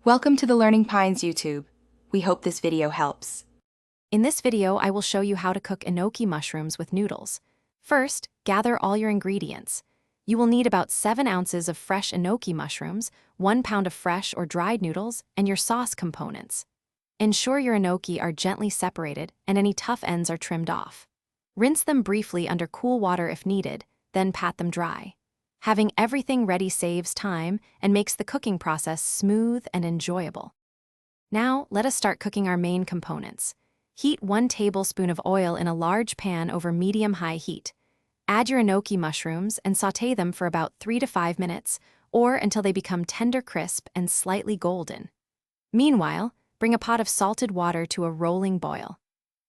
Welcome to the Learning Pines YouTube. We hope this video helps. In this video, I will show you how to cook enoki mushrooms with noodles. First, gather all your ingredients. You will need about 7 ounces of fresh enoki mushrooms, 1 pound of fresh or dried noodles, and your sauce components. Ensure your enoki are gently separated and any tough ends are trimmed off. Rinse them briefly under cool water if needed, then pat them dry. Having everything ready saves time and makes the cooking process smooth and enjoyable. Now, let us start cooking our main components. Heat 1 tablespoon of oil in a large pan over medium-high heat. Add your enoki mushrooms and sauté them for about 3 to 5 minutes, or until they become tender crisp and slightly golden. Meanwhile, bring a pot of salted water to a rolling boil.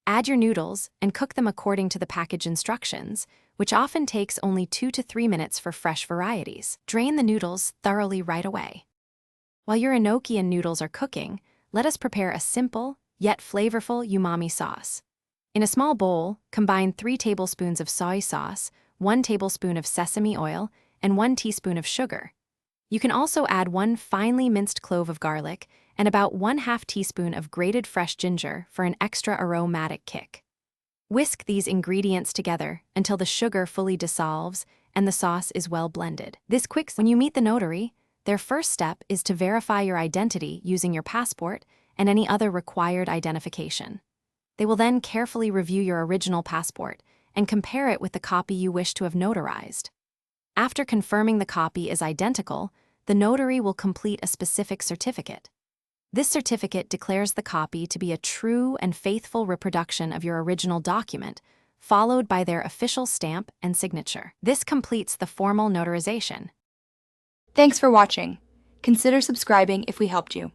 Add your noodles and cook them according to the package instructions, which often takes only 2 to 3 minutes for fresh varieties. Drain the noodles thoroughly right away. While your enoki and noodles are cooking, let us prepare a simple, yet flavorful umami sauce. In a small bowl, combine 3 tablespoons of soy sauce, 1 tablespoon of sesame oil, and 1 teaspoon of sugar. You can also add 1 finely minced clove of garlic and about 1/2 teaspoon of grated fresh ginger for an extra aromatic kick. Whisk these ingredients together until the sugar fully dissolves and the sauce is well blended. When you meet the notary, their first step is to verify your identity using your passport and any other required identification. They will then carefully review your original passport and compare it with the copy you wish to have notarized. After confirming the copy is identical, the notary will complete a specific certificate. This certificate declares the copy to be a true and faithful reproduction of your original document, followed by their official stamp and signature. This completes the formal notarization. Thanks for watching. Consider subscribing if we helped you.